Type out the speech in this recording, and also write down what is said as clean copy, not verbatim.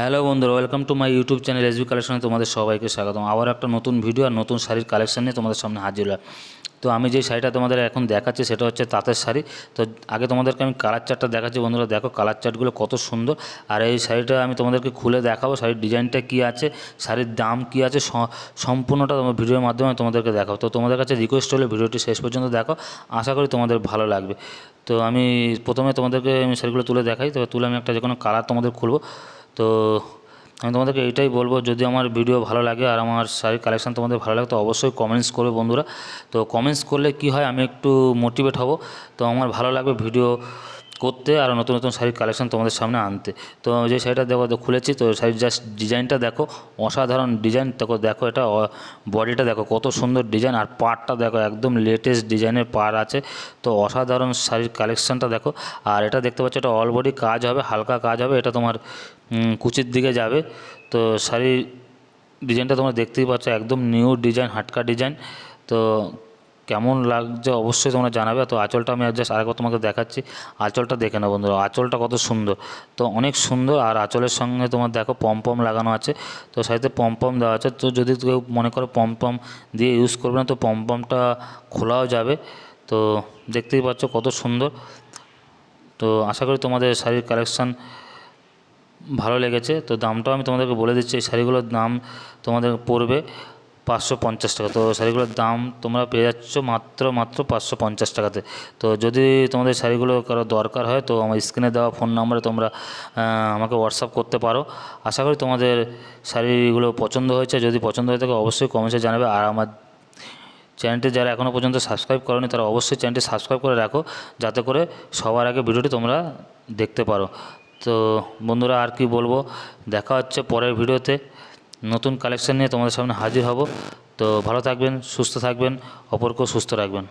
Hello বন্ধুরা, welcome to my YouTube channel SB কালেকশনে তোমাদের সবাইকে স্বাগতম। আবার একটা নতুন ভিডিও আর নতুন শাড়ির কালেকশন নিয়ে তোমাদের সামনে হাজির হলাম। তো আমি যে শাড়িটা তোমাদের এখন দেখাচ্ছি সেটা হচ্ছে তাঁতের শাড়ি। তো আগে তোমাদেরকে আমি কালার চার্টটা দেখাচ্ছি। বন্ধুরা দেখো কালার চার্টগুলো কত সুন্দর। আর এই শাড়িটা আমি তোমাদেরকে খুলে দেখাবো, শাড়ির ডিজাইনটা কী আছে, শাড়ির দাম কী আছে, সম্পূর্ণটা তোমার ভিডিওর মাধ্যমে তোমাদেরকে দেখাবো। তো তোমাদের কাছে রিকোয়েস্ট হলে ভিডিওটি শেষ পর্যন্ত দেখো, আশা করি তোমাদের ভালো লাগবে। তো আমি প্রথমে তোমাদেরকে আমি শাড়িগুলো তুলে দেখাই। তবে তুলে আমি একটা যে কোনো কালার তোমাদের খুলবো। তো আমি তোমাদেরকে এইটাই বলবো, যদি আমার ভিডিও ভালো লাগে আর আমার শাড়ির কালেকশান তোমাদের ভালো লাগে তো অবশ্যই কমেন্টস করবে বন্ধুরা। তো কমেন্টস করলে কি হয়, আমি একটু মোটিভেট হব, তো আমার ভালো লাগবে ভিডিও করতে আর নতুন নতুন শাড়ির কালেকশান তোমাদের সামনে আনতে। তো যে শাড়িটা দেখো খুলেছি, তো শাড়ির জাস্ট ডিজাইনটা দেখো, অসাধারণ ডিজাইন। দেখো এটা বডিটা দেখো কত সুন্দর ডিজাইন, আর পাড়টা দেখো একদম লেটেস্ট ডিজাইনের পাড় আছে। তো অসাধারণ শাড়ির কালেকশানটা দেখো। আর এটা দেখতে পাচ্ছ, এটা অল বডি কাজ হবে, হালকা কাজ হবে, এটা তোমার কুচির দিকে যাবে। তো শাড়ির ডিজাইনটা তোমরা দেখতেই পাচ্ছ, একদম নিউ ডিজাইন, হাটকা ডিজাইন। তো কেমন লাগছে অবশ্যই তোমরা জানাবে। তো আঁচলটা আমি জাস্ট আরেকবার তোমাকে দেখাচ্ছি, আঁচলটা দেখে নাও বন্ধুরা, আঁচলটা কত সুন্দর, তো অনেক সুন্দর। আর আঁচলের সঙ্গে তোমার দেখো পম লাগানো আছে, তো সাথে পম দেওয়া আছে। তো যদি কেউ মনে করো পম দিয়ে ইউজ করবে না, তো পমটা খোলাও যাবে। তো দেখতেই পাচ্ছ কত সুন্দর। তো আশা করি তোমাদের শাড়ির কালেকশান ভালো লেগেছে। তো দামটাও আমি তোমাদেরকে বলে দিচ্ছি, এই শাড়িগুলোর দাম তোমাদের পড়বে 550 টাকা। তো শাড়িগুলোর দাম তোমরা পেয়ে যাচ্ছ মাত্র 550 টাকাতে। তো যদি তোমাদের শাড়িগুলো কারো দরকার হয়, তো আমার স্ক্রিনে দেওয়া ফোন নাম্বারে তোমরা আমাকে হোয়াটসঅ্যাপ করতে পারো। আশা করি তোমাদের শাড়িগুলো পছন্দ হয়েছে। যদি পছন্দ হয়ে থাকে অবশ্যই কমেন্টে জানাবে। আর আমার চ্যানেলটি যারা এখনও পর্যন্ত সাবস্ক্রাইব করোনি, তারা অবশ্যই চ্যানেলটি সাবস্ক্রাইব করে রাখো, যাতে করে সবার আগে ভিডিওটি তোমরা দেখতে পারো। তো বন্ধুরা আর কি বলবো, দেখা হচ্ছে পরের ভিডিওতে নতুন কালেকশন নিয়ে তোমাদের সামনে হাজির হব। তো ভালো থাকবেন, সুস্থ থাকবেন, অপরকেও সুস্থ রাখবেন।